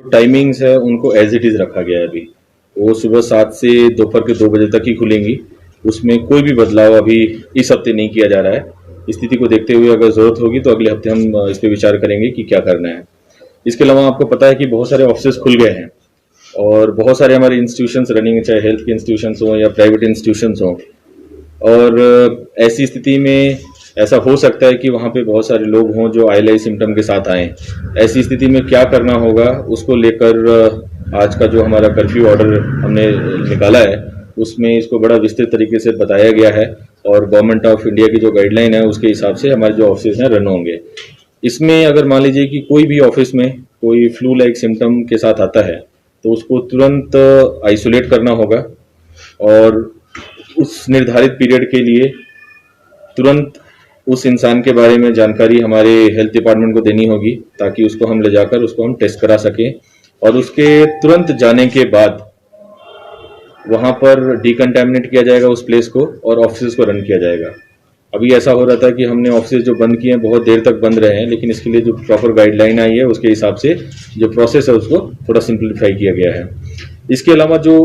Timings है उनको as it is रखा गया है अभी। वो सुबह 7 से दोपहर के 2 बजे तक ही खुलेंगी। उसमें कोई भी बदलाव अभी इस हफ्ते नहीं किया जा रहा है। स्थिति को देखते हुए अगर ज़रूरत होगी तो अगले हफ्ते हम इस पे विचार करेंगे कि क्या करना है। इसके अलावा आपको पता है कि बहुत सारे ऑफिसेस खुल गए हैं और बहुत सारे हमारे इंस्टीट्यूशंस रनिंग, चाहे हेल्थ के इंस्टीट्यूशंस हों या प्राइवेट इंस्टीट्यूशंस हों। और ऐसी स्थिति में ऐसा हो सकता है कि वहाँ पे बहुत सारे लोग हों जो आईएलआई सिम्टम के साथ आएँ। ऐसी स्थिति में क्या करना होगा उसको लेकर आज का जो हमारा कर्फ्यू ऑर्डर हमने निकाला है उसमें इसको बड़ा विस्तृत तरीके से बताया गया है और गवर्नमेंट ऑफ इंडिया की जो गाइडलाइन है उसके हिसाब से हमारे जो ऑफिस हैं रन होंगे। इसमें अगर मान लीजिए कि कोई भी ऑफिस में कोई फ्लू लाइक सिम्टम के साथ आता है तो उसको तुरंत आइसोलेट करना होगा और उस निर्धारित पीरियड के लिए तुरंत उस इंसान के बारे में जानकारी हमारे हेल्थ डिपार्टमेंट को देनी होगी ताकि उसको हम ले जाकर उसको हम टेस्ट करा सकें और उसके तुरंत जाने के बाद वहाँ पर डिकंटेमिनेट किया जाएगा उस प्लेस को और ऑफिस को रन किया जाएगा। अभी ऐसा हो रहा था कि हमने ऑफिस जो बंद किए हैं बहुत देर तक बंद रहे हैं, लेकिन इसके लिए जो प्रॉपर गाइडलाइन आई है उसके हिसाब से जो प्रोसेस है उसको थोड़ा सिंप्लीफाई किया गया है। इसके अलावा जो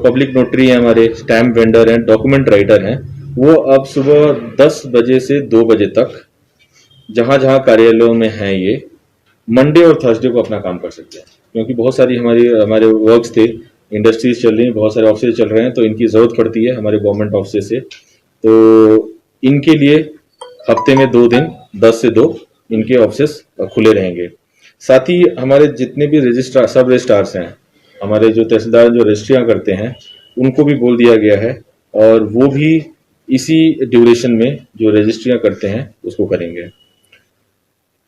पब्लिक नोटरी है, हमारे स्टैम्प वेंडर हैं, डॉक्यूमेंट राइटर हैं, वो अब सुबह 10 बजे से 2 बजे तक जहाँ जहाँ कार्यालयों में हैं ये मंडे और थर्सडे को अपना काम कर सकते हैं, क्योंकि बहुत सारी हमारे वर्क्स थे, इंडस्ट्रीज चल रही हैं, बहुत सारे ऑफिस चल रहे हैं, तो इनकी ज़रूरत पड़ती है हमारे गवर्नमेंट ऑफिस से। तो इनके लिए हफ्ते में 2 दिन 10 से 2 इनके ऑफिस खुले रहेंगे। साथ ही हमारे जितने भी रजिस्ट्रार, सब रजिस्ट्रार्स हैं, हमारे जो तहसीलदार जो रजिस्ट्रियाँ करते हैं उनको भी बोल दिया गया है और वो भी इसी ड्यूरेशन में जो रजिस्ट्रियाँ करते हैं उसको करेंगे।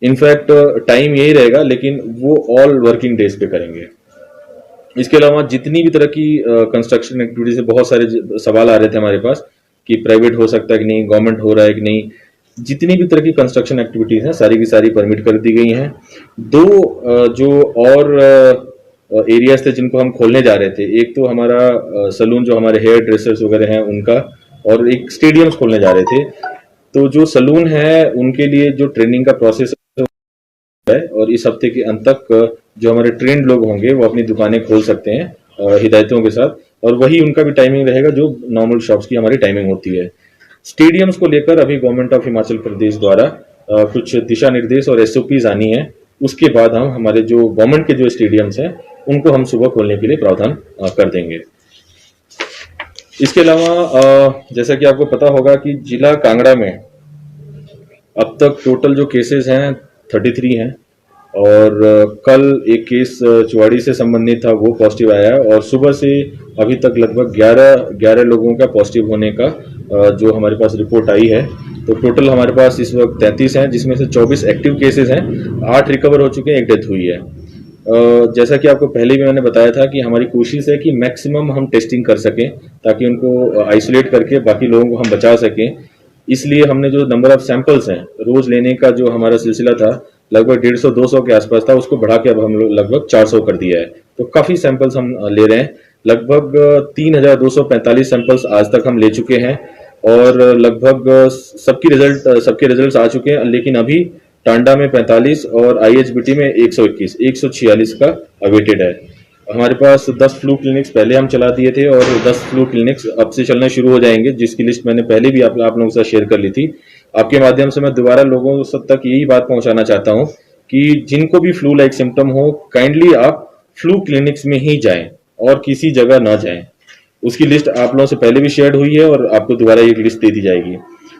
इनफैक्ट टाइम यही रहेगा, लेकिन वो ऑल वर्किंग डेज पे करेंगे। इसके अलावा जितनी भी तरह की कंस्ट्रक्शन एक्टिविटीज से बहुत सारे सवाल आ रहे थे हमारे पास कि प्राइवेट हो सकता है कि नहीं, गवर्नमेंट हो रहा है कि नहीं, जितनी भी तरह की कंस्ट्रक्शन एक्टिविटीज हैं सारी की सारी परमिट कर दी गई हैं। 2 जो और एरियाज थे जिनको हम खोलने जा रहे थे, एक तो हमारा सलून जो हमारे हेयर ड्रेसर्स वगैरह हैं उनका, और एक स्टेडियम्स खोलने जा रहे थे। तो जो सलून है उनके लिए जो ट्रेनिंग का प्रोसेस है और इस हफ्ते के अंत तक जो हमारे ट्रेंड लोग होंगे वो अपनी दुकानें खोल सकते हैं हिदायतों के साथ, और वही उनका भी टाइमिंग रहेगा जो नॉर्मल शॉप्स की हमारी टाइमिंग होती है। स्टेडियम्स को लेकर अभी गवर्नमेंट ऑफ हिमाचल प्रदेश द्वारा कुछ दिशा निर्देश और एसओपीज आनी है, उसके बाद हम हमारे जो गवर्नमेंट के जो स्टेडियम्स हैं उनको हम सुबह खोलने के लिए प्रावधान कर देंगे। इसके अलावा जैसा कि आपको पता होगा कि जिला कांगड़ा में अब तक टोटल जो केसेस हैं 33 हैं और कल एक केस चुवाड़ी से संबंधित था, वो पॉजिटिव आया है और सुबह से अभी तक लगभग 11 लोगों का पॉजिटिव होने का जो हमारे पास रिपोर्ट आई है। तो टोटल हमारे पास इस वक्त 33 हैं, जिसमें से 24 एक्टिव केसेस हैं, 8 रिकवर हो चुके हैं, 1 डेथ हुई है। जैसा कि आपको पहले भी मैंने बताया था कि हमारी कोशिश है कि मैक्सिमम हम टेस्टिंग कर सकें ताकि उनको आइसोलेट करके बाकी लोगों को हम बचा सकें। इसलिए हमने जो नंबर ऑफ सैंपल्स हैं रोज लेने का जो हमारा सिलसिला था लगभग 150-200 के आसपास था, उसको बढ़ा के अब हम लोग लगभग 400 कर दिया है। तो काफ़ी सैंपल्स हम ले रहे हैं, लगभग 3245 सैंपल्स आज तक हम ले चुके हैं और लगभग सबके रिजल्ट आ चुके हैं। लेकिन अभी टांडा में 45 और आईएचबीटी में 121, 146 का अवेटेड है। हमारे पास 10 फ्लू क्लिनिक्स पहले हम चला दिए थे और 10 फ्लू क्लिनिक्स अब से चलने शुरू हो जाएंगे, जिसकी लिस्ट मैंने पहले भी आप लोगों के साथ शेयर कर ली थी। आपके माध्यम से मैं दोबारा लोगों तक यही बात पहुंचाना चाहता हूं कि जिनको भी फ्लू लाइक सिम्टम हो, काइंडली आप फ्लू क्लिनिक्स में ही जाएं और किसी जगह ना जाएं। उसकी लिस्ट आप लोगों से पहले भी शेयर हुई है और आपको दोबारा एक लिस्ट दे दी जाएगी।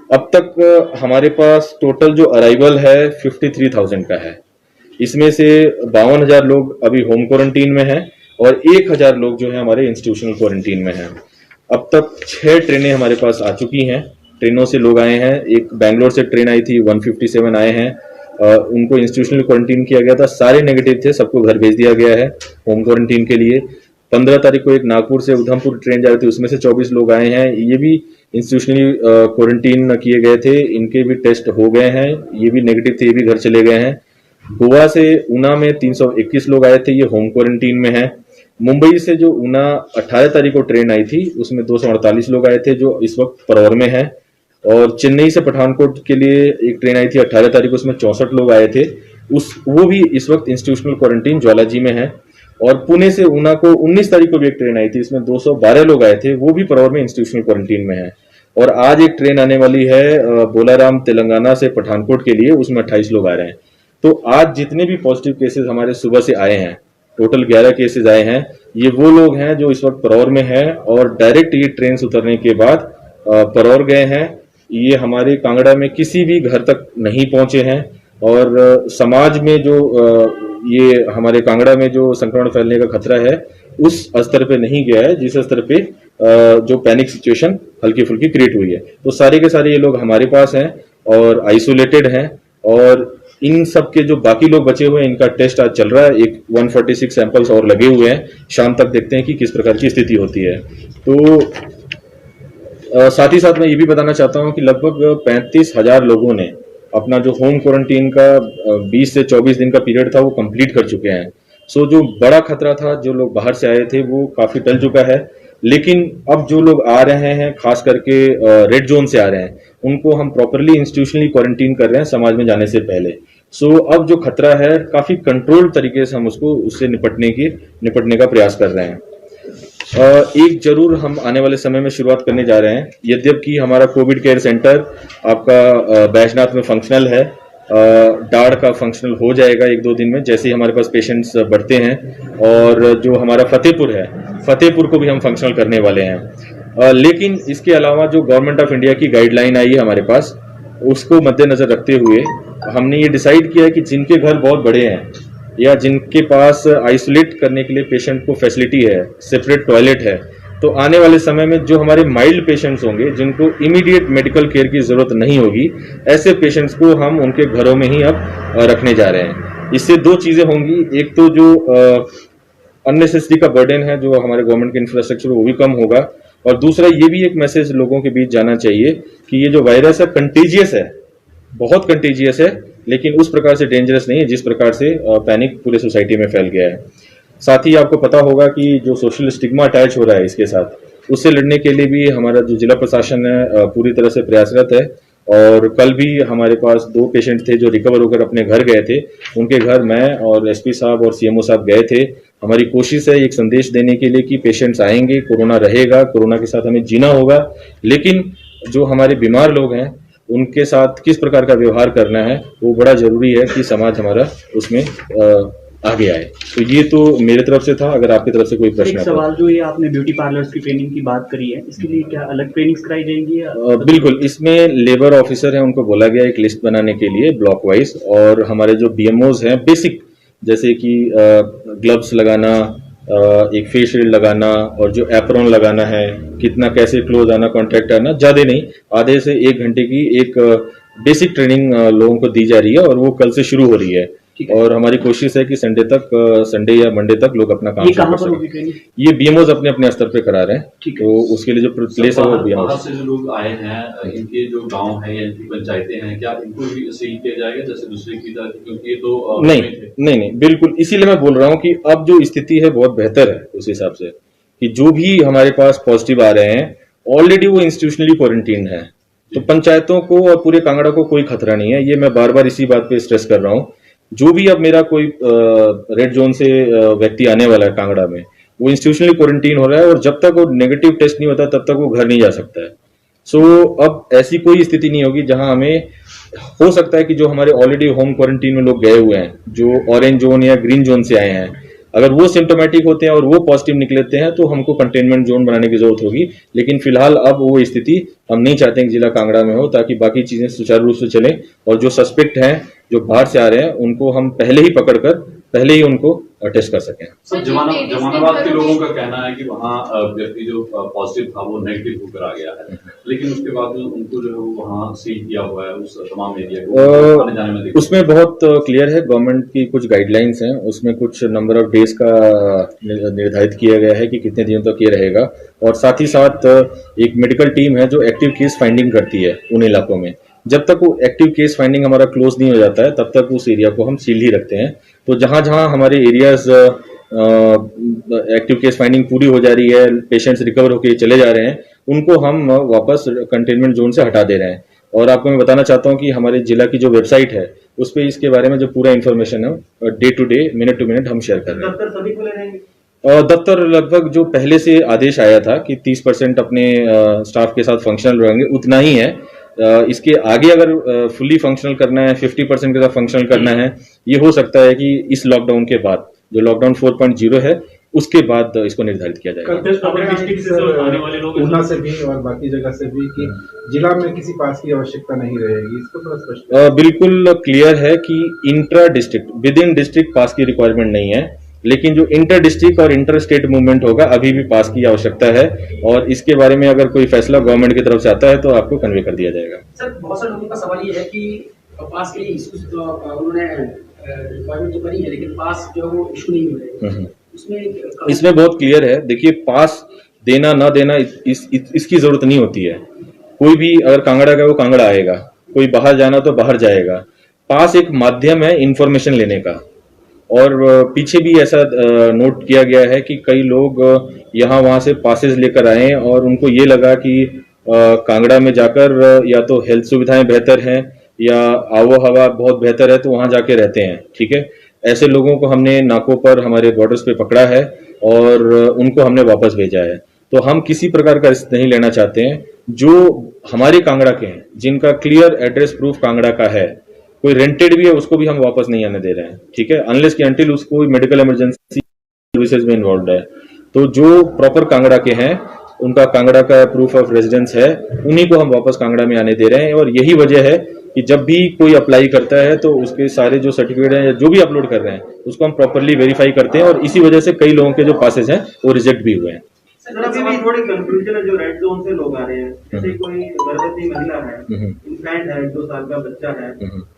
अब तक हमारे पास टोटल जो अराइवल है 53,000 का है। इसमें से 52,000 लोग अभी होम क्वारंटीन में हैं और 1,000 लोग जो है हमारे इंस्टीट्यूशनल क्वारंटीन में हैं। अब तक 6 ट्रेनें हमारे पास आ चुकी हैं, ट्रेनों से लोग आए हैं। एक बैंगलोर से ट्रेन आई थी, 157 आए हैं, उनको इंस्टीट्यूशनल क्वारंटीन किया गया था, सारे नेगेटिव थे, सबको घर भेज दिया गया है होम क्वारंटीन के लिए। 15 तारीख को एक नागपुर से उधमपुर ट्रेन जा रही थी, उसमें से 24 लोग आए हैं, ये भी इंस्टीट्यूशनली क्वारंटीन किए गए थे, इनके भी टेस्ट हो गए हैं, ये भी नेगेटिव थे, ये भी घर चले गए हैं। गोवा से ऊना में 321 लोग आए थे, ये होम क्वारंटीन में है। मुंबई से जो ऊना 18 तारीख को ट्रेन आई थी उसमें 248 लोग आए थे, जो इस वक्त परौर में है। और चेन्नई से पठानकोट के लिए एक ट्रेन आई थी 18 तारीख को, उसमें 64 लोग आए थे, वो भी इस वक्त इंस्टीट्यूशनल क्वारंटीन ज्वालाजी में है। और पुणे से ऊना को 19 तारीख को भी एक ट्रेन आई थी, इसमें 212 लोग आए थे, वो भी परौर में इंस्टीट्यूशनल क्वारंटीन में है। और आज एक ट्रेन आने वाली है बोलाराम तेलंगाना से पठानकोट के लिए, उसमें 28 लोग आ रहे हैं। तो आज जितने भी पॉजिटिव केसेस हमारे सुबह से आए हैं, टोटल 11 केसेस आए हैं, ये वो लोग हैं जो इस वक्त परौर में हैं और डायरेक्ट ये ट्रेन से उतरने के बाद परौर गए हैं। ये हमारे कांगड़ा में किसी भी घर तक नहीं पहुंचे हैं और समाज में जो ये हमारे कांगड़ा में जो संक्रमण फैलने का खतरा है उस स्तर पे नहीं गया है जिस स्तर पे जो पैनिक सिचुएशन हल्की फुल्की क्रिएट हुई है। तो सारे के सारे ये लोग हमारे पास हैं और आइसोलेटेड हैं और इन सब के जो बाकी लोग बचे हुए हैं इनका टेस्ट आज चल रहा है। एक 146 सैंपल्स और लगे हुए हैं, शाम तक देखते हैं कि किस प्रकार की स्थिति होती है। तो साथ ही साथ मैं ये भी बताना चाहता हूं कि लगभग 35,000 लोगों ने अपना जो होम क्वारंटीन का 20 से 24 दिन का पीरियड था वो कंप्लीट कर चुके हैं। सो जो बड़ा खतरा था, जो लोग बाहर से आए थे, वो काफी टल चुका है। लेकिन अब जो लोग आ रहे हैं, खास करके रेड जोन से आ रहे हैं, उनको हम प्रॉपरली इंस्टीट्यूशनली क्वारंटीन कर रहे हैं समाज में जाने से पहले। सो अब जो खतरा है काफी कंट्रोल्ड तरीके से हम उससे निपटने का प्रयास कर रहे हैं। एक जरूर हम आने वाले समय में शुरुआत करने जा रहे हैं। यद्यपि हमारा कोविड केयर सेंटर आपका बैजनाथ में फंक्शनल है, डाड़ का फंक्शनल हो जाएगा 1-2 दिन में, जैसे ही हमारे पास पेशेंट्स बढ़ते हैं। और जो हमारा फतेहपुर है, फतेहपुर को भी हम फंक्शनल करने वाले हैं। लेकिन इसके अलावा जो गवर्नमेंट ऑफ इंडिया की गाइडलाइन आई है हमारे पास, उसको मद्देनजर रखते हुए हमने ये डिसाइड किया है कि जिनके घर बहुत बड़े हैं या जिनके पास आइसोलेट करने के लिए पेशेंट को फैसिलिटी है, सेपरेट टॉयलेट है, तो आने वाले समय में जो हमारे माइल्ड पेशेंट्स होंगे, जिनको इमीडिएट मेडिकल केयर की जरूरत नहीं होगी, ऐसे पेशेंट्स को हम उनके घरों में ही अब रखने जा रहे हैं। इससे 2 चीजें होंगी, एक तो जो अननेसेसरी का बर्डन है जो हमारे गवर्नमेंट के इंफ्रास्ट्रक्चर वो भी कम होगा, और दूसरा ये भी एक मैसेज लोगों के बीच जाना चाहिए कि ये जो वायरस है कंटेजियस है, बहुत कंटेजियस है, लेकिन उस प्रकार से डेंजरस नहीं है जिस प्रकार से पैनिक पूरे सोसाइटी में फैल गया है। साथ ही आपको पता होगा कि जो सोशल स्टिग्मा अटैच हो रहा है इसके साथ, उससे लड़ने के लिए भी हमारा जो जिला प्रशासन है पूरी तरह से प्रयासरत है। और कल भी हमारे पास 2 पेशेंट थे जो रिकवर होकर अपने घर गए थे। उनके घर मैं और एसपी साहब और सीएमओ साहब गए थे। हमारी कोशिश है एक संदेश देने के लिए कि पेशेंट्स आएंगे, कोरोना रहेगा, कोरोना के साथ हमें जीना होगा, लेकिन जो हमारे बीमार लोग हैं उनके साथ किस प्रकार का व्यवहार करना है वो बड़ा जरूरी है कि समाज हमारा उसमें आगे आए। तो ये तो मेरे तरफ से था। अगर आपकी तरफ से कोई प्रश्न है। सवाल जो ये आपने ब्यूटी पार्लर्स की ट्रेनिंग की बात करी है, इसके लिए क्या अलग ट्रेनिंग्स कराई जाएंगी या? बिल्कुल, इसमें लेबर ऑफिसर है उनको बोला गया एक लिस्ट बनाने के लिए ब्लॉक वाइज, और हमारे जो बीएमओज हैं बेसिक, जैसे कि ग्लव्स लगाना, एक फेस शील्ड लगाना और जो एप्रॉन लगाना है, कितना कैसे क्लोज आना, कॉन्टैक्ट आना, ज्यादा नहीं, आधे से 1 घंटे की एक बेसिक ट्रेनिंग लोगों को दी जा रही है और वो कल से शुरू हो रही है। और हमारी कोशिश है कि संडे या मंडे तक लोग अपना काम शुरू कर सकें। ये बीएमओज अपने अपने स्तर पे करा रहे हैं, तो उसके लिए जो प्लेस है वो बीएमओ। बाहर से जो लोग आए हैं, इनके जो गांव है या इनकी पंचायतें हैं, क्या इनको भी सील किया जाएगा जैसे दूसरे की तरह? क्योंकि ये तो नहीं, बिल्कुल, इसीलिए मैं बोल रहा हूँ कि अब जो स्थिति है बहुत बेहतर है उस हिसाब से कि जो भी हमारे पास पॉजिटिव आ रहे हैं ऑलरेडी वो इंस्टीट्यूशनली क्वारंटीन है, तो पंचायतों को और पूरे कांगड़ा को कोई खतरा नहीं है। ये मैं बार बार इसी बात पे स्ट्रेस कर रहा हूँ। जो भी अब मेरा कोई रेड जोन से व्यक्ति आने वाला है कांगड़ा में, वो इंस्टीट्यूशनली क्वारंटीन हो रहा है और जब तक वो नेगेटिव टेस्ट नहीं होता तब तक वो घर नहीं जा सकता है। सो अब ऐसी कोई स्थिति नहीं होगी जहां हमें हो सकता है कि जो हमारे ऑलरेडी होम क्वारंटीन में लोग गए हुए हैं, जो ऑरेंज जोन या ग्रीन जोन से आए हैं, अगर वो सिम्टोमेटिक होते हैं और वो पॉजिटिव निकलते हैं तो हमको कंटेनमेंट जोन बनाने की जरूरत होगी। लेकिन फिलहाल अब वो स्थिति हम नहीं चाहते हैं कि जिला कांगड़ा में हो, ताकि बाकी चीजें सुचारू रूप से चले और जो सस्पेक्ट हैं जो बाहर से आ रहे हैं उनको हम पहले ही पकड़कर पहले ही उनको टेस्ट कर सकें। सर, जमानाबाद के लोगों का कहना है कि वहाँ व्यक्ति जो पॉजिटिव था वो नेगेटिव होकर आ गया है, लेकिन उसके बाद उनको जो है वहाँ सील किया हुआ है उस तमाम एरिया को आने जाने में। उसमें बहुत क्लियर है, गवर्नमेंट की कुछ गाइडलाइंस हैं, उसमें कुछ नंबर ऑफ डेज का निर्धारित किया गया है कि कितने दिनों तक ये रहेगा। और साथ ही साथ एक मेडिकल टीम है जो एक्टिव केस फाइंडिंग करती है उन इलाकों में। जब तक वो एक्टिव केस फाइंडिंग हमारा क्लोज नहीं हो जाता है तब तक उस एरिया को हम सील ही रखते हैं। तो जहां जहां हमारे एरियाज एक्टिव केस फाइंडिंग पूरी हो जा रही है, पेशेंट्स रिकवर होकर चले जा रहे हैं, उनको हम वापस कंटेनमेंट जोन से हटा दे रहे हैं। और आपको मैं बताना चाहता हूं कि हमारे जिला की जो वेबसाइट है उस पर इसके बारे में जो पूरा इन्फॉर्मेशन है day to day minute to minute हम शेयर कर रहे हैं। दफ्तर सभी खुले रहेंगे? और दफ्तर लगभग जो पहले से आदेश आया था कि 30% अपने स्टाफ के साथ फंक्शनल रहेंगे उतना ही है। इसके आगे अगर फुल्ली फंक्शनल करना है, 50% के साथ फंक्शनल करना है, ये हो सकता है कि इस लॉकडाउन के बाद जो लॉकडाउन 4.0 है उसके बाद इसको निर्धारित किया जाएगा। ऊना से भी और बाकी जगह से भी कि जिला में किसी पास की आवश्यकता नहीं रहेगी, इसको थोड़ा स्पष्ट बिल्कुल क्लियर है कि intra district within district pass की रिक्वायरमेंट नहीं है, लेकिन जो इंटर डिस्ट्रिक्ट और इंटर स्टेट मूवमेंट होगा अभी भी पास की आवश्यकता है और इसके बारे में अगर कोई फैसला गवर्नमेंट की तरफ से आता है तो आपको कन्वे कर दिया जाएगा। सर बहुत सारे लोगों का सवाल ये है कि पास के लिए इश्यूज तो उन्होंने रिक्वायरमेंट तो करी है लेकिन पास जो वो इशू नहीं हो रहे इसमें बहुत क्लियर है। देखिए पास देना ना देना इसकी जरूरत नहीं होती है। कोई भी अगर कांगड़ा का वो कांगड़ा आएगा, कोई बाहर जाना तो बाहर जाएगा। पास एक माध्यम है इंफॉर्मेशन लेने का और पीछे भी ऐसा नोट किया गया है कि कई लोग यहाँ वहां से पासेस लेकर आए और उनको ये लगा कि कांगड़ा में जाकर या तो हेल्थ सुविधाएं बेहतर हैं या आबो हवा बहुत बेहतर है तो वहां जाके रहते हैं। ठीक है, ऐसे लोगों को हमने नाकों पर हमारे बॉर्डर्स पे पकड़ा है और उनको हमने वापस भेजा है। तो हम किसी प्रकार का रिस्क नहीं लेना चाहते हैं। जो हमारे कांगड़ा के हैं जिनका क्लियर एड्रेस प्रूफ कांगड़ा का है, कोई रेंटेड भी है उसको भी हम वापस नहीं आने दे रहे हैं। ठीक है, अनलेस कि अनटिल उसको मेडिकल इमरजेंसी सर्विसेज में इन्वॉल्व है। तो जो प्रॉपर कांगड़ा के हैं उनका कांगड़ा का प्रूफ ऑफ रेजिडेंस है, उन्हीं को हम वापस कांगड़ा में आने दे रहे हैं। और यही वजह है कि जब भी कोई अप्लाई करता है तो उसके सारे जो सर्टिफिकेट हैं या जो भी अपलोड कर रहे हैं उसको हम प्रॉपरली वेरीफाई करते हैं और इसी वजह से कई लोगों के जो पासेज हैं वो रिजेक्ट भी हुए हैं। सर अभी भी थोड़ी कंफ्यूजन है, जो रेड जोन से लोग आ रहे हैं, जैसे कोई गर्भवती महिला है, इन्फेंट है, 2 साल का बच्चा है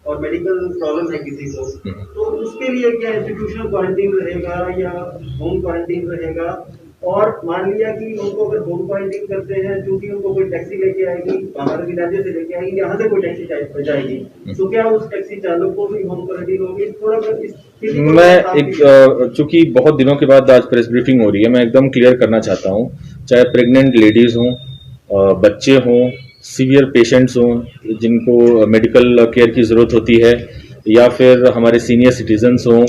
और मेडिकल प्रॉब्लम है किसी को, तो उसके लिए क्या इंस्टीट्यूशनल क्वारंटीन रहेगा या होम क्वारंटीन रहेगा? और मान लिया कि उनको अगर होम क्वारंटीन करते हैं, क्योंकि उनको कोई टैक्सी लेके आएगी, बाहर के राज्य से लेके आएगी, यहाँ से कोई टैक्सी जाएगी, तो क्या उस टैक्सी चालक को भी होम क्वारंटीन होगी? थोड़ा मैं एक चूंकि बहुत दिनों के बाद आज प्रेस ब्रीफिंग हो रही है, मैं एकदम क्लियर करना चाहता हूँ, चाहे प्रेग्नेंट लेडीज हों, बच्चे हों, सीवियर पेशेंट्स हों जिनको मेडिकल केयर की ज़रूरत होती है, या फिर हमारे सीनियर सिटीजन्स हों,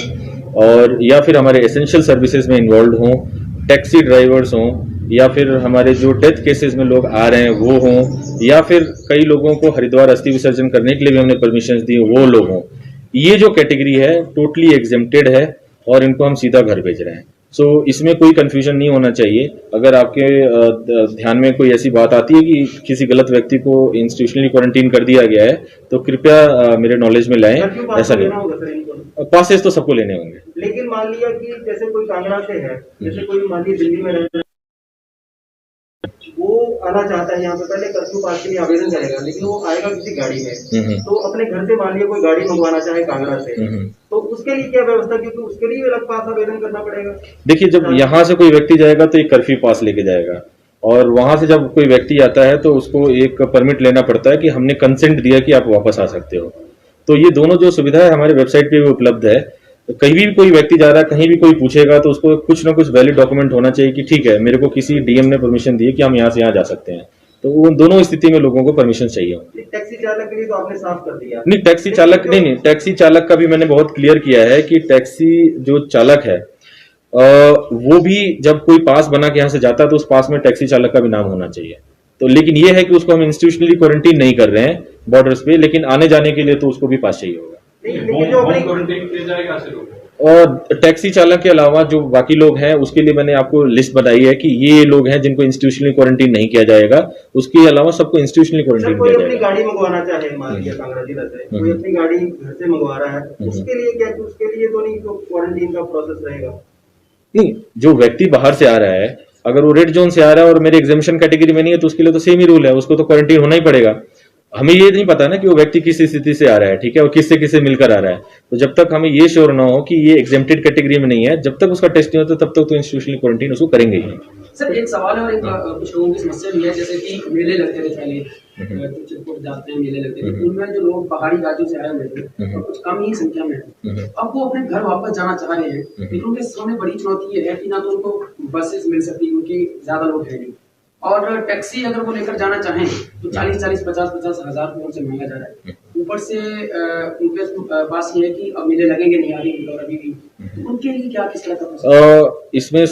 और या फिर हमारे एसेंशियल सर्विसेज में इन्वॉल्व हों, टैक्सी ड्राइवर्स हों, या फिर हमारे जो डेथ केसेस में लोग आ रहे हैं वो हों, या फिर कई लोगों को हरिद्वार अस्थि विसर्जन करने के लिए भी हमने परमिशन दी वो लोग हों, ये जो कैटेगरी है टोटली एग्जेम्प्टेड है और इनको हम सीधा घर भेज रहे हैं। सो इसमें कोई कंफ्यूजन नहीं होना चाहिए। अगर आपके ध्यान में कोई ऐसी बात आती है कि किसी गलत व्यक्ति को इंस्टीट्यूशनली क्वारंटीन कर दिया गया है तो कृपया मेरे नॉलेज में लाएं। ऐसा नहीं, पासेस तो सबको लेने होंगे। लेकिन मान लिया कि जैसे कोई कांगड़ा से है, जैसे कोई मान लिया दिल्ली में रहता है, वो आना चाहता है यहाँ पे, पहले कर्फ्यू पास के लिए आवेदन करेगा, लेकिन वो आएगा किसी गाड़ी में, तो अपने घर से मान लिया कोई गाड़ी मंगवाना चाहे कांगड़ा से, तो उसके लिए क्या व्यवस्था, क्योंकि उसके लिए अलग पास आवेदन करना पड़ेगा? देखिए, जब यहाँ से कोई व्यक्ति जाएगा तो एक कर्फ्यू पास लेके जाएगा और वहां से जब कोई व्यक्ति आता है तो उसको एक परमिट लेना पड़ता है कि हमने कंसेंट दिया कि आप वापस आ सकते हो। तो ये दोनों जो सुविधा है हमारे वेबसाइट पे भी उपलब्ध है। कहीं भी कोई व्यक्ति जा रहा है, कहीं भी कोई पूछेगा तो उसको कुछ ना कुछ वैलिड डॉक्यूमेंट होना चाहिए कि ठीक है, मेरे को किसी डीएम ने परमिशन दी है कि हम यहाँ से यहाँ जा सकते हैं। तो उन दोनों स्थिति में लोगों को परमिशन चाहिए होगी। टैक्सी चालक के लिए तो आपने साफ कर दिया। नहीं, टैक्सी चालक नहीं, टैक्सी चालक का भी मैंने बहुत क्लियर किया है कि टैक्सी जो चालक है वो भी जब कोई पास बना के यहाँ से जाता है तो उस पास में टैक्सी चालक का भी नाम होना चाहिए। तो लेकिन ये है कि उसको हम इंस्टीट्यूशनली क्वारंटीन नहीं कर रहे हैं बॉर्डर्स पे, लेकिन आने जाने के लिए तो उसको भी पास चाहिए होगा। और टैक्सी चालक के अलावा जो बाकी लोग हैं उसके लिए मैंने आपको लिस्ट बताई है कि ये लोग हैं जिनको इंस्टीट्यूशनली क्वारंटीन नहीं किया जाएगा, उसके अलावा सबको इंस्टीट्यूशनली क्वारंटीन किया जाएगा। अपनी गाड़ी मंगवाना चाहे, मान लिया कांगड़ा जिला से कोई अपनी गाड़ी घर से मंगवा रहा है, उसके लिए क्या, उसके लिए तो नहीं क्वारंटीन का प्रोसेस रहेगा? नहीं, जो व्यक्ति बाहर से आ रहा है, अगर वो रेड जोन से आ रहा है और मेरे एग्जामिशन कैटेगरी में नहीं है तो उसके लिए तो सेम ही रूल है, उसको तो क्वारंटीन होना ही पड़ेगा। हमें ये नहीं पता ना कि वो व्यक्ति किस स्थिति से आ रहा है, ठीक है, और किससे किससे मिलकर आ रहा है। तो जब तक हमें ये श्योर ना हो कि ये एग्जेम्प्टेड कैटेगरी में नहीं है, जब तक उसका टेस्ट नहीं होता तब तक तो इंस्टीट्यूशनल क्वारंटीन उसको करेंगे ही। सर एक सवाल है और एक कुछ लोगों की समस्या भी है, जैसे कि मेले लगते थे पहले, चित्रकूट जाते हैं मेले लगते थे, उनमें जो लोग बाहरी राज्यों से आए हुए थे कुछ कम ही संख्या में, अब वो अपने घर वापस जाना चाह रहे हैं, लेकिन उनके सामने बड़ी चुनौती ये है कि ना तो उनको बसेस मिल सकती क्योंकि ज्यादा लोग हैं नहीं, और टैक्सी अगर वो लेकर जाना चाहें तो 40-40, 50-50 हज़ार रुपये उनसे मांगा जा रहा है। ऊपर से उनके पास ये है कि अब मेले लगेंगे नहीं आ रही और अभी भी, तो उनके लिए क्या किस तरह का प्रोसेस? इसमें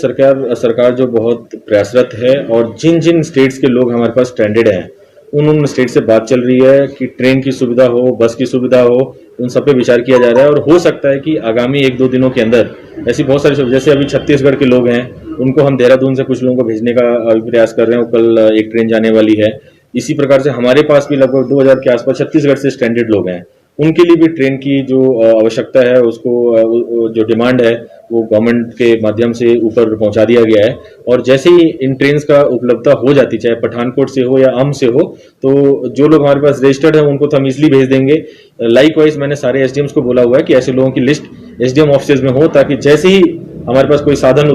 सरकार जो बहुत प्रयासरत है और जिन जिन स्टेट्स के लोग हमारे पास स्ट्रैंडेड हैं उन स्टेट से बात चल रही है कि ट्रेन की सुविधा हो, बस की सुविधा हो, उन सब पे विचार किया जा रहा है। और हो सकता है कि आगामी 1-2 दिनों के अंदर ऐसी बहुत सारी, जैसे अभी छत्तीसगढ़ के लोग हैं उनको हम देहरादून से कुछ लोगों को भेजने का प्रयास कर रहे हैं, कल एक ट्रेन जाने वाली है। इसी प्रकार से हमारे पास भी लगभग 2000 के आसपास छत्तीसगढ़ से स्ट्रैंडेड लोग हैं, उनके लिए भी ट्रेन की जो आवश्यकता है, उसको जो डिमांड है वो गवर्नमेंट के माध्यम से ऊपर पहुंचा दिया गया है। और जैसे ही इन ट्रेन का उपलब्धता हो जाती, चाहे पठानकोट से हो या अम से हो, तो जो लोग हमारे पास रजिस्टर्ड है उनको तो हम इजिली भेज देंगे। लाइकवाइज मैंने सारे एसडीएम्स को बोला हुआ है कि ऐसे लोगों की लिस्ट एसडीएम ऑफिस में हो, ताकि जैसे ही हमारे पास कोई साधन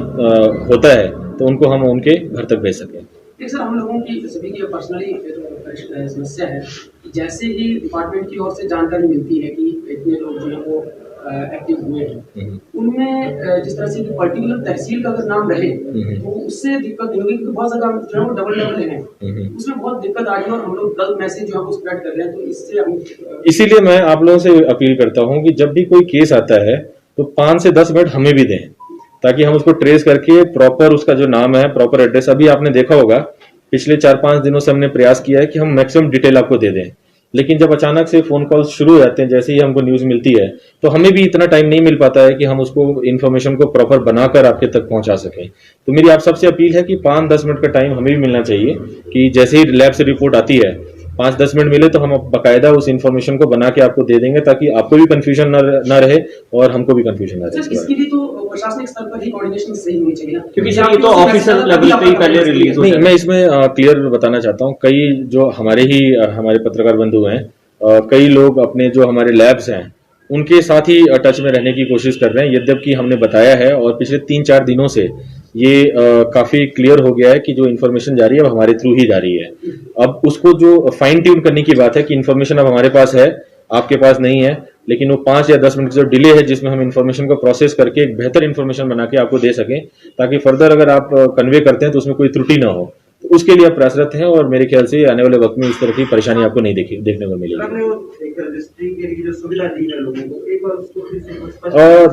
होता है तो उनको हम उनके घर तक भेज सकें। एक सर, हम लोगों की सभी की पर्सनली समस्या है कि जैसे ही डिपार्टमेंट की ओर से जानकारी मिलती है कि इतने लोग जो है वो एक्टिव हुए हैं, उनमें जिस तरह से कि पर्टिकुलर तहसील का अगर नाम रहे तो उससे दिक्कत नहीं होगी, क्योंकि बहुत जगह जो है वो डबल है, उसमें बहुत दिक्कत आ रही है और हम लोग गलत मैसेज जो है वो स्प्रेड कर रहे हैं। तो इससे हम इसीलिए मैं आप लोगों से अपील करता हूं कि जब भी कोई केस आता है तो 5 से 10 मिनट हमें भी दें, ताकि हम उसको ट्रेस करके प्रॉपर उसका जो नाम है, प्रॉपर एड्रेस, अभी आपने देखा होगा पिछले 4-5 दिनों से हमने प्रयास किया है कि हम मैक्सिमम डिटेल आपको दे दें, लेकिन जब अचानक से फोन कॉल शुरू हो जाते हैं, जैसे ही हमको न्यूज मिलती है, तो हमें भी इतना टाइम नहीं मिल पाता है कि हम उसको इन्फॉर्मेशन को प्रॉपर बनाकर आपके तक पहुंचा सकें। तो मेरी आप सबसे अपील है कि 5-10 मिनट का टाइम हमें भी मिलना चाहिए, कि जैसे ही लैब से रिपोर्ट आती है 5-10 मिनट मिले तो हम बकायदा उस इन्फॉर्मेशन को बना के आपको दे देंगे, ताकि आपको भी कंफ्यूजन ना रहे और हमको भी कंफ्यूजन ना रहे। इसके लिए तो प्रशासनिक स्तर पर ही कोऑर्डिनेशन सही होनी चाहिए ना, क्योंकि ये तो ऑफिशियल लेवल पे ही पहले रिलीज हो। नहीं, मैं इसमें क्लियर बताना चाहता हूँ, कई जो हमारे पत्रकार बंधु हैं, कई लोग अपने जो हमारे लैब्स हैं उनके साथ ही टच में रहने की कोशिश कर रहे हैं, यद्यपि हमने बताया है और पिछले 3-4 दिनों से ये काफी क्लियर हो गया है कि जो इन्फॉर्मेशन जा रही है वो हमारे थ्रू ही जा रही है। अब उसको जो फाइन ट्यून करने की बात है कि इन्फॉर्मेशन अब हमारे पास है, आपके पास नहीं है, लेकिन वो 5 या 10 मिनट जो डिले है जिसमें हम इन्फॉर्मेशन को प्रोसेस करके एक बेहतर इन्फॉर्मेशन बना के आपको दे सकें, ताकि फर्दर अगर आप कन्वे करते हैं तो उसमें कोई त्रुटि ना हो, तो उसके लिए आप प्रयासरत हैं। और मेरे ख्याल से आने वाले वक्त में इस तरह की परेशानी आपको नहीं देखने को मिलेगी।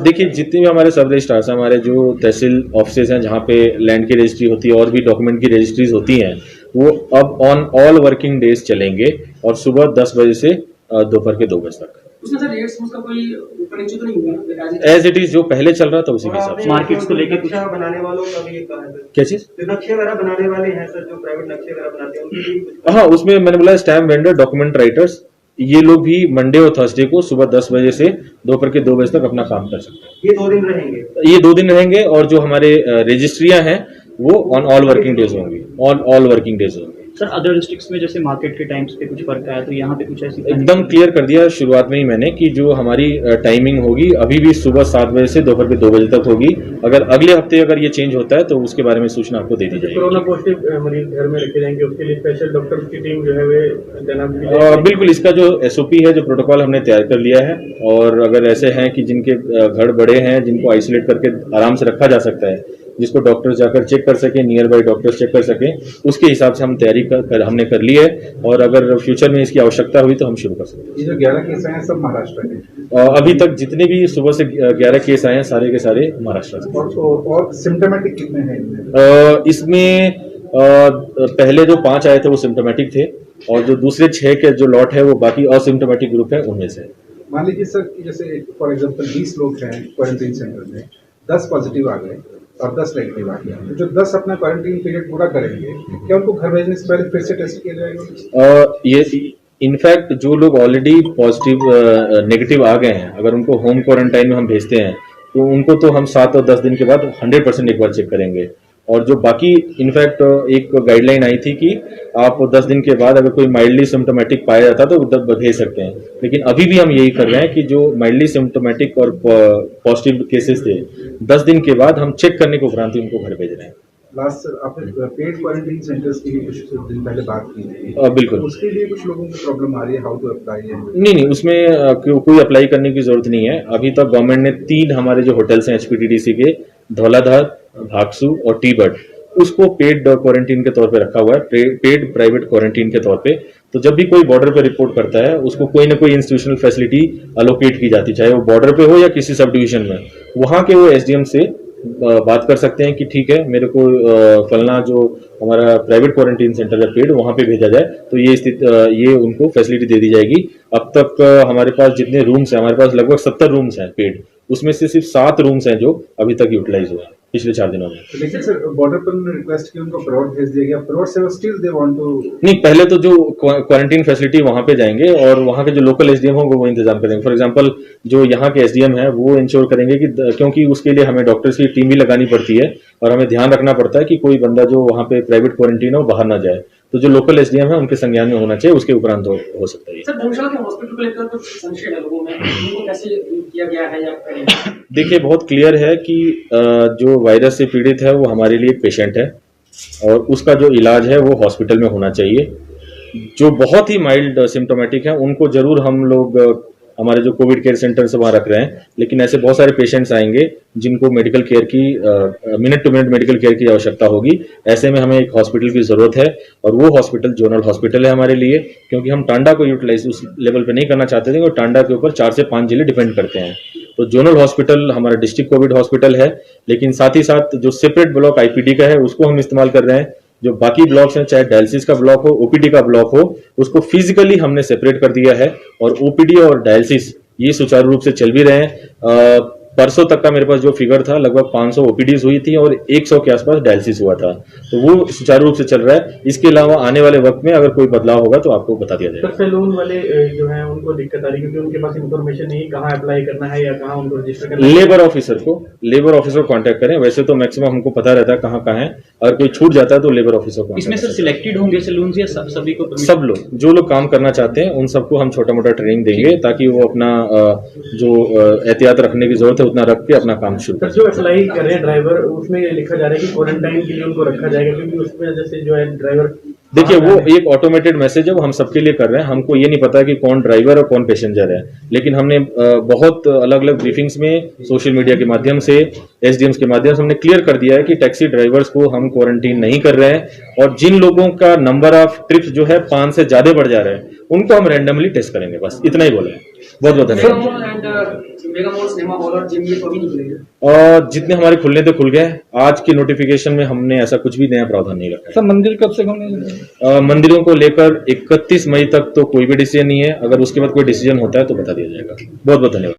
देखिए, जितने भी हमारे सब रजिस्ट्रार्स हैं, हमारे जो तहसील ऑफिसेज हैं जहाँ पे लैंड की रजिस्ट्री होती है और भी डॉक्यूमेंट की रजिस्ट्रीज होती हैं, वो अब ऑन ऑल वर्किंग डेज चलेंगे और सुबह 10 बजे से दोपहर के 2 बजे तक। उसमें सर रेट्स उसका कोई ऊपर नीचे तो नहीं हुआ? एज इट इज जो पहले चल रहा था उसी के हिसाब से। मार्केट्स को लेकर कुछ बनाने वालों का भी एक है, क्या चीज? जो नक्शे वगैरह बनाने वाले हैं सर, जो प्राइवेट नक्शे वगैरह बनाते हैं, उनके लिए कुछ? हाँ, उसमें मैंने बोला स्टैम्प वेंडर, डॉक्यूमेंट राइटर्स, ये लोग भी मंडे और थर्सडे को सुबह 10 बजे से दोपहर के 2 बजे तक अपना काम कर सकते हैं। ये 2 दिन रहेंगे? ये 2 दिन रहेंगे और जो हमारे रजिस्ट्रियां हैं वो ऑन ऑल वर्किंग डेज होंगी, ऑन ऑल वर्किंग डेज होंगी। सर, अदर डिस्ट्रिक्ट्स में जैसे मार्केट के टाइम्स पे कुछ फर्क आया, तो यहाँ पे कुछ ऐसी एकदम क्लियर कर दिया शुरुआत में ही मैंने कि जो हमारी टाइमिंग होगी अभी भी सुबह 7 बजे से दोपहर के 2 बजे तक होगी। अगर अगले हफ्ते अगर ये चेंज होता है तो उसके बारे में सूचना आपको दे दी जाएगी। कोरोना पॉजिटिव मरीज घर में रखे जाएंगे, उसके लिए स्पेशल डॉक्टर की टीम जो है वे तैनात की जाएगी? बिल्कुल, इसका जो SOP है, जो प्रोटोकॉल हमने तैयार कर लिया है, और अगर ऐसे हैं कि जिनके घर बड़े हैं, जिनको आइसोलेट करके आराम से रखा जा सकता है, जिसको डॉक्टर जाकर चेक कर सके, नियर बाई डॉक्टर्स चेक कर सके, उसके हिसाब से हम तैयारी हमने कर ली है। और अगर फ्यूचर में इसकी आवश्यकता हुई तो हम शुरू कर सकते हैं। ये जो 11 केस आए हैं सब महाराष्ट्र के? अभी तक जितने भी सुबह से 11 केस आए हैं सारे के सारे महाराष्ट्र से। और सिम्टोमेटिक कितने हैं इनमें? इसमें पहले जो 5 आए थे वो सिम्टोमेटिक थे, और जो दूसरे 6 के जो लॉट है वो बाकी असिम्टोमेटिक ग्रुप है, उनमें से। मान लीजिए सर कि जैसे फॉर एग्जांपल 20 लोग हैं क्वारंटीन सेंटर में, 10 पॉजिटिव आ गए और 10 नेगेटिव आ गया, तो जो 10 अपना क्वारंटीन पीरियड पूरा करेंगे, क्या उनको घर भेजने से पहले फिर से टेस्ट किया जाएगा? ये इनफैक्ट जो लोग ऑलरेडी पॉजिटिव नेगेटिव आ गए हैं, अगर उनको होम क्वारंटाइन में हम भेजते हैं तो उनको तो हम 7 और 10 दिन के बाद 100% एक बार चेक करेंगे। और जो बाकी इनफैक्ट एक गाइडलाइन आई थी कि आप 10 दिन के बाद अगर कोई माइल्डली सिम्टोमेटिक पाया जाता तो भेज सकते हैं, लेकिन अभी भी हम यही कर रहे हैं कि जो माइल्डली सिम्टोमेटिक और पॉजिटिव केसेस थे 10 दिन के बाद हम चेक करने के उपरांत ही उनको घर भेज रहे हैं। लास्ट सर, आपने पेड क्वारंटीन सेंटर्स की भी कुछ दिन पहले बात की थी, बिल्कुल, उसके लिए कुछ लोगों को प्रॉब्लम आ रही है, हाउ टू अप्लाई है? नहीं, उसमें कोई अप्लाई करने की जरूरत नहीं है। अभी तक गवर्नमेंट ने 3 हमारे जो होटल्स हैं HPTDC के, धौलाधार, भागसू और टी-बट, उसको पेड क्वारंटीन के तौर पे रखा हुआ है, पेड प्राइवेट क्वारंटीन के तौर पे। तो जब भी कोई बॉर्डर पे रिपोर्ट करता है उसको कोई ना कोई इंस्टीट्यूशनल फैसिलिटी अलोकेट की जाती, चाहे वो बॉर्डर पे हो या किसी सब डिवीजन में। वहां के वो एसडीएम से बात कर सकते हैं कि ठीक है मेरे को फलना जो हमारा प्राइवेट क्वारंटीन सेंटर है पेड, वहां पे भेजा जाए, तो ये उनको फैसिलिटी दे दी जाएगी। अब तक हमारे पास जितने रूम्स हैं, हमारे पास लगभग 70 रूम्स हैं पेड, उसमें से सिर्फ 7 रूम्स हैं जो अभी तक यूटिलाइज हुए हैं पिछले 4 दिनों में। लेकिन सर बॉर्डर पर उन्होंने रिक्वेस्ट की, उनको प्रोड भेज दिया गया, प्रोड से वो स्टिल दे वांट टू। नहीं, पहले तो जो क्वारंटीन फैसिलिटी वहां पे जाएंगे और वहां के जो लोकल एसडीएम होंगे वो इंतजाम करेंगे। फॉर एग्जांपल जो यहाँ के एसडीएम है वो इंश्योर करेंगे कि क्योंकि उसके लिए हमें डॉक्टर्स की टीम भी लगानी पड़ती है और हमें ध्यान रखना पड़ता है कि कोई बंदा जो वहां पे प्राइवेट क्वारंटीन है वो बाहर ना जाए। तो जो लोकल एसडीएम है उनके संज्ञान में होना चाहिए, उसके उपरांत हो सकता है। सर धर्मशाला के हॉस्पिटल को लेकर कुछ संशय है लोगों में, उनको कैसे किया गया है या देखिए बहुत क्लियर है कि जो वायरस से पीड़ित है वो हमारे लिए एक पेशेंट है और उसका जो इलाज है वो हॉस्पिटल में होना चाहिए। जो बहुत ही माइल्ड सिम्टोमेटिक है उनको जरूर हम लोग हमारे जो कोविड केयर सेंटर से वहाँ रख रहे हैं, लेकिन ऐसे बहुत सारे पेशेंट्स आएंगे जिनको मेडिकल केयर की minute to minute medical care की आवश्यकता होगी। ऐसे में हमें एक हॉस्पिटल की जरूरत है और वो हॉस्पिटल जोनल हॉस्पिटल है हमारे लिए, क्योंकि हम टांडा को यूटिलाइज उस लेवल पे नहीं करना चाहते थे और टांडा के ऊपर 4 से 5 जिले डिपेंड करते हैं। तो जोनल हॉस्पिटल हमारा डिस्ट्रिक्ट कोविड हॉस्पिटल है, लेकिन साथ ही साथ जो सेपरेट ब्लॉक आईपीडी का है उसको हम इस्तेमाल कर रहे हैं। जो बाकी ब्लॉक्स हैं, चाहे डायलिसिस का ब्लॉक हो, ओपीडी का ब्लॉक हो, उसको फिजिकली हमने सेपरेट कर दिया है और ओपीडी और डायलिसिस ये सुचारू रूप से चल भी रहे हैं। परसों तक का मेरे पास जो फिगर था लगभग 500 ओपीडीज हुई थी और 100 के आसपास डायलिसिस हुआ था, तो वो सुचारू रूप से चल रहा है। इसके अलावा आने वाले वक्त में अगर कोई बदलाव होगा तो आपको बता दिया जाएगा। सैलून वाले जो है उनको दिक्कत आ रही है क्योंकि उनके पास इन्फॉर्मेशन नहीं कहाँ अप्लाई करना है या कहाँ उनको रजिस्टर करना है। लेबर ऑफिसर को कांटेक्ट करें। वैसे तो मैक्सिमम हमको पता रहता है कहाँ कहाँ है, अगर कोई छूट जाता है तो लेबर ऑफिसर को। इसमें सर सिलेक्टेड होंगे सैलून या सभी को? सब लोग जो लोग काम करना चाहते हैं उन सबको हम छोटा मोटा ट्रेनिंग देंगे ताकि वो अपना जो एहतियात रखने की जरूरत है उतना रख के अपना काम शुरू सर जो अप्लाई कर रहे हैं ड्राइवर उसमें लिखा जा रहा है कि क्वारंटाइन के लिए उनको रखा जाएगा, क्योंकि उसमें जैसे जो है ड्राइवर देखिए वो एक ऑटोमेटेड मैसेज है, वो हम सबके लिए कर रहे हैं। हमको ये नहीं पता कि कौन ड्राइवर और कौन पैसेंजर है, लेकिन हमने बहुत अलग अलग ब्रीफिंग्स में सोशल मीडिया के माध्यम से, एसडीएम्स के माध्यम से हमने क्लियर कर दिया है कि टैक्सी ड्राइवर्स को हम क्वारंटीन नहीं कर रहे हैं और जिन लोगों का नंबर ऑफ ट्रिप्स जो है 5 से ज्यादा बढ़ जा रहे हैं उनको हम रैंडमली टेस्ट करेंगे। बस इतना ही बोले। बहुत बहुत धन्यवाद। और जितने हमारे खुलने थे खुल गए। आज की नोटिफिकेशन में हमने ऐसा कुछ भी नया प्रावधान नहीं रखा है। सर मंदिर कब से खुलेंगे? मंदिरों को लेकर 31 मई तक तो कोई भी डिसीजन नहीं है। अगर उसके बाद कोई डिसीजन होता है तो बता दिया जाएगा। बहुत बहुत धन्यवाद।